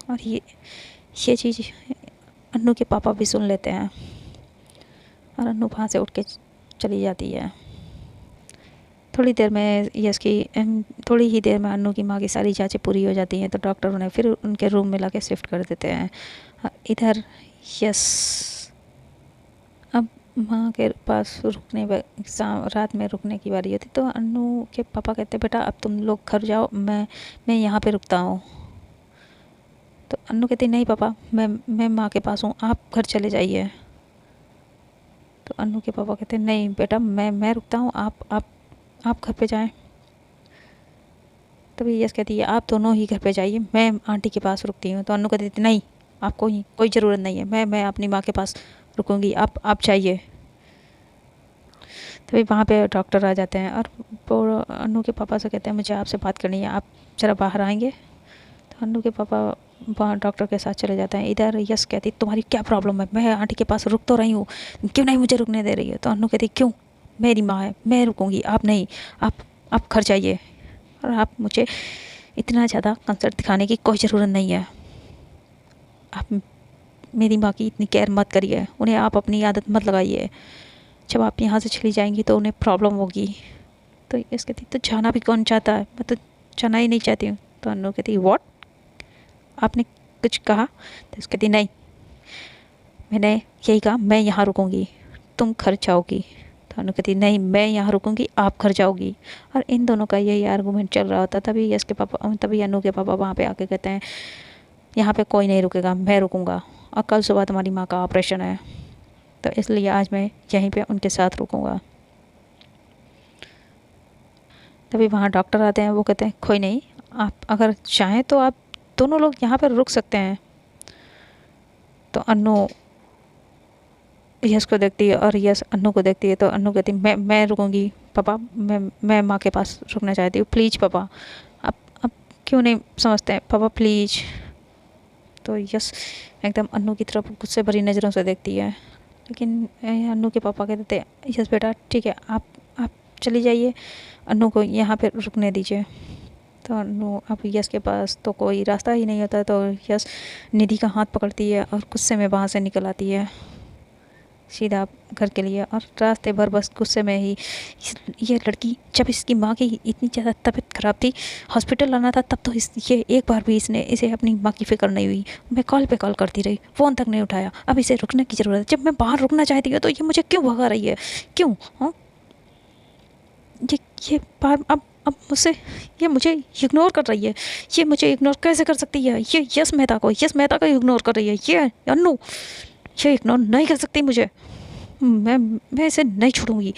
और ये चीज़ अन्नू के पापा भी सुन लेते हैं, और अन्नू वहाँ से उठ के चली जाती है। थोड़ी ही देर में अन्नू की माँ की सारी जांचें पूरी हो जाती हैं। तो डॉक्टर उन्हें फिर उनके रूम में लाके शिफ्ट कर देते हैं। इधर यस अब माँ के पास रुकने रात में रुकने की बारी होती तो अन्नू के पापा कहते बेटा अब तुम लोग घर जाओ, मैं यहाँ पे रुकता हूँ। तो अन्नू कहती नहीं पापा, मैं माँ के पास हूँ, आप घर चले जाइए। तो अन्नू के पापा कहते नहीं बेटा, मैं रुकता हूँ, आप घर पे जाएं। तभी यस कहती है आप दोनों ही घर पे जाइए, मैं आंटी के पास रुकती हूँ। तो अन्नू कहती थी नहीं, आपको ही कोई ज़रूरत नहीं है, मैं अपनी माँ के पास रुकूंगी, आप जाइए। तभी वहाँ पे डॉक्टर आ जाते हैं और वो अन्नू के पापा से कहते हैं मुझे आपसे बात करनी है, आप ज़रा बाहर आएंगे। तो अन्नू के पापा वहाँ डॉक्टर के साथ चले जाते हैं। इधर यस कहती तुम्हारी क्या प्रॉब्लम है, मैं आंटी के पास रुक तो रही हूँ, क्यों नहीं मुझे रुकने दे रही है। तो अन्नू कहती क्यों, मेरी माँ है, मैं रुकूंगी, आप नहीं, आप घर जाइए, और आप मुझे इतना ज़्यादा कंसर्ट दिखाने की कोई ज़रूरत नहीं है। आप मेरी माँ की इतनी केयर मत करिए, उन्हें आप अपनी आदत मत लगाइए, जब आप यहाँ से चली जाएंगी तो उन्हें प्रॉब्लम होगी। तो यस कहती तो जाना भी कौन चाहता है, मैं तो जाना ही नहीं चाहती हूँ। तो अन्नू कहती व्हाट, आपने कुछ कहा। तो इस कहती नहीं, मैंने यही कहा मैं यहाँ रुकूंगी, तुम घर जाओगी। तो अनु कहती नहीं, मैं यहाँ रुकूंगी, आप घर जाओगी। और इन दोनों का यही आर्गूमेंट चल रहा होता। तभी अनु के पापा वहाँ पे आके कहते हैं यहाँ पे कोई नहीं रुकेगा, मैं रुकूंगा, और कल सुबह तुम्हारी माँ का ऑपरेशन है, तो इसलिए आज मैं यहीं पे उनके साथ रुकूंगा। तभी वहाँ डॉक्टर आते हैं, वो कहते हैं कोई नहीं, आप अगर चाहें तो आप दोनों लोग यहाँ पर रुक सकते हैं। तो अन्नू यश को देखती है और यश अन्नू को देखती है। तो अन्नू कहती मैं रुकूंगी पापा, मैं माँ के पास रुकना चाहती हूँ, प्लीज़ पापा, आप क्यों नहीं समझते हैं पापा, प्लीज़। तो यश एकदम अन्नू की तरफ गुस्से भरी नज़रों से देखती है, लेकिन अन्नू के पापा कहते हैं यश बेटा ठीक है, आप चली जाइए, अन्नू को यहाँ पे रुकने दीजिए। तो अन्नू अब यश के पास तो कोई रास्ता ही नहीं होता, तो यश निधि का हाथ पकड़ती है और गुस्से में वहाँ से निकल आती है सीधा घर के लिए। और रास्ते भर बस गुस्से में ही ये लड़की, जब इसकी माँ की इतनी ज़्यादा तबीयत ख़राब थी, हॉस्पिटल लाना था, तब तो ये एक बार भी इसे अपनी माँ की फ़िक्र नहीं हुई। मैं कॉल पे कॉल करती रही, फ़ोन तक नहीं उठाया, अब इसे रुकने की ज़रूरत है। जब मैं बाहर रुकना चाहती हूँ तो ये मुझे क्यों भगा रही है, क्यों? हाँ, ये बार अब मुझसे ये मुझे इग्नोर कर रही है, ये मुझे इग्नोर कैसे कर सकती है? ये यश मेहता को इग्नोर कर रही है, ये अन्नू ये इग्नोर नहीं कर सकती मुझे। मैं इसे नहीं छोड़ूंगी,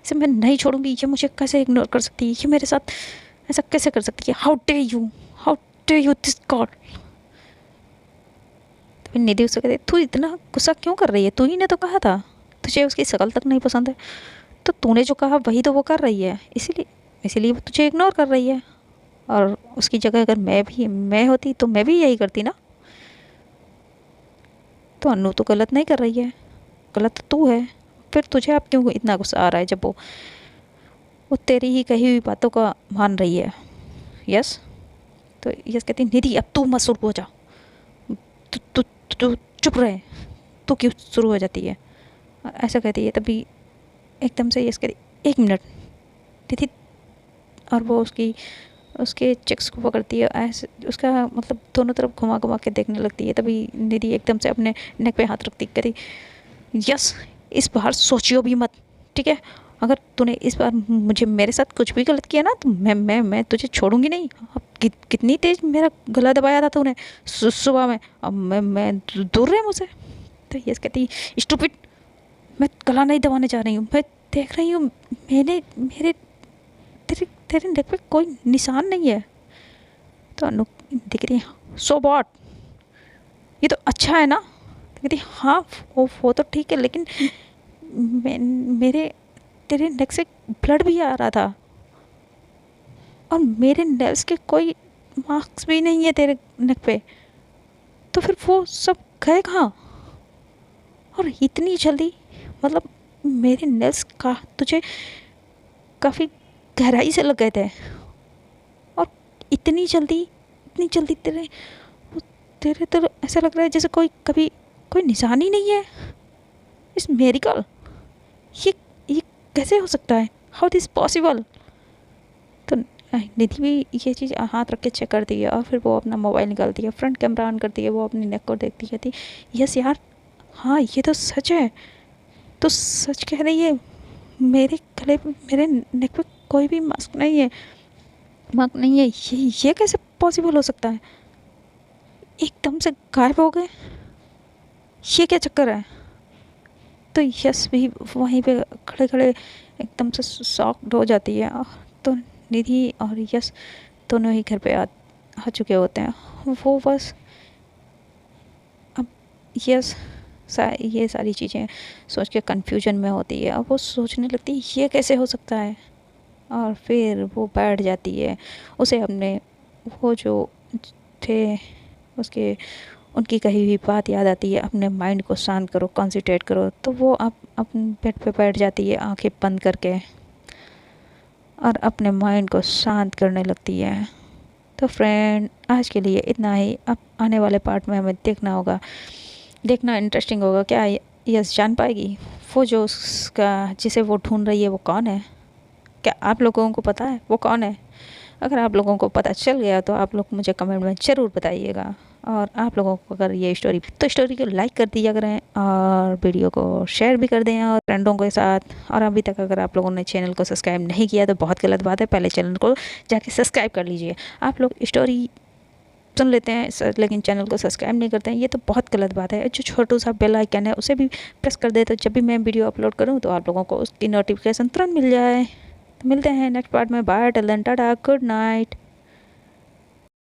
इसे मैं नहीं छोड़ूंगी। ये मुझे कैसे इग्नोर कर सकती है, ये मेरे साथ ऐसा कैसे कर सकती है? How day you this God. तो निधि उससे कहती तू इतना गुस्सा क्यों कर रही है, तू ही ने तो कहा था तुझे उसकी शक्ल तक नहीं पसंद है, तो तूने जो कहा वही तो वो कर रही है, इसीलिए वो तुझे इग्नोर कर रही है। और उसकी जगह अगर मैं होती तो मैं भी यही करती ना। तो अन्नू तो गलत नहीं कर रही है, गलत तो तू है, फिर तुझे अब क्यों इतना गुस्सा आ रहा है जब वो तेरी ही कही हुई बातों का मान रही है? यस। तो यस कहती निधि अब तू मत शुरू हो जा, तू तू तू चुप रहे, तू क्यों शुरू हो जाती है? और ऐसा कहती है। तभी एकदम से यस कहती 1 मिनट निधि, और वो उसके चेक्स को पकड़ती है, ऐसे उसका मतलब दोनों तरफ घुमा घुमा के देखने लगती है। तभी निधि एकदम से अपने नेक पे हाथ रखती कहती यस, इस बार सोचियो भी मत, ठीक है? अगर तूने इस बार मुझे मेरे साथ कुछ भी गलत किया ना तो मैं तुझे छोड़ूंगी नहीं। अब कितनी तेज मेरा गला दबाया था तूने सुबह में, अब मैं दूर रहे मुझसे। तो यस कहती स्टूपिड, मैं गला नहीं दबाने जा रही हूँ, मैं देख रही हूँ मेरे तेरे नेक पे कोई निशान नहीं है। तो अनु दिख रही है सो वॉट, ये तो अच्छा है ना? तो कहती हाँ वो तो ठीक है, लेकिन मेरे तेरे नेक से ब्लड भी आ रहा था, और मेरे नेल्स के कोई मार्क्स भी नहीं है तेरे नेक पे, तो फिर वो सब गए कहाँ? और इतनी जल्दी, मतलब मेरे नेल्स का तुझे काफ़ी गहराई से लग गए थे, और इतनी जल्दी तेरे तो ऐसा लग रहा है जैसे कोई निशान ही नहीं है। इस मेरिकल, ये कैसे हो सकता है? How this possible? तो निधि भी ये चीज़ हाथ रख के चेक करती है, और फिर वो अपना मोबाइल निकालती है, फ्रंट कैमरा ऑन करती है, वो अपनी नेक को देखती कहती यस यार, हाँ ये तो सच है, तो सच कह रही है, मेरे गले पे, मेरे नेक पे कोई भी मास्क नहीं है, मास्क नहीं है। ये कैसे पॉसिबल हो सकता है? एकदम से गायब हो गए, ये क्या चक्कर है? तो यस भी वहीं पे खड़े खड़े एकदम से शॉक्ड हो जाती है। तो निधि और यस दोनों ही घर पे आ चुके होते हैं। वो बस अब यस ये सारी चीज़ें सोच के कंफ्यूजन में होती है। अब वो सोचने लगती है ये कैसे हो सकता है, और फिर वो बैठ जाती है। उसे अपने वो जो थे उसके उनकी कही हुई बात याद आती है, अपने माइंड को शांत करो, कंसंट्रेट करो। तो वो आप अपने बेड पे बैठ जाती है आंखें बंद करके, और अपने माइंड को शांत करने लगती है। तो फ्रेंड, आज के लिए इतना ही। अब आने वाले पार्ट में हमें देखना होगा, देखना इंटरेस्टिंग होगा। क्या यस जान पाएगी वो जो उसका जिसे वो ढूंढ रही है वो कौन है? क्या आप लोगों को पता है वो कौन है? अगर आप लोगों को पता चल गया तो आप लोग मुझे कमेंट में ज़रूर बताइएगा। और आप लोगों को अगर ये स्टोरी तो स्टोरी को लाइक कर दिया करें, और वीडियो को शेयर भी कर दें और फ्रेंडों के साथ। और अभी तक अगर आप लोगों ने चैनल को सब्सक्राइब नहीं किया तो बहुत गलत बात है, पहले चैनल को जाके सब्सक्राइब कर लीजिए। आप लोग स्टोरी सुन लेते हैं लेकिन चैनल को सब्सक्राइब नहीं करते हैं, ये तो बहुत गलत बात है। जो छोटू सा बेल आइकन है उसे भी प्रेस कर दे, तो जब भी मैं वीडियो अपलोड करूँ तो आप लोगों को उसकी नोटिफिकेशन तुरंत मिल जाए। तो मिलते हैं नेक्स्ट पार्ट में। Bye, till then, tata, good night.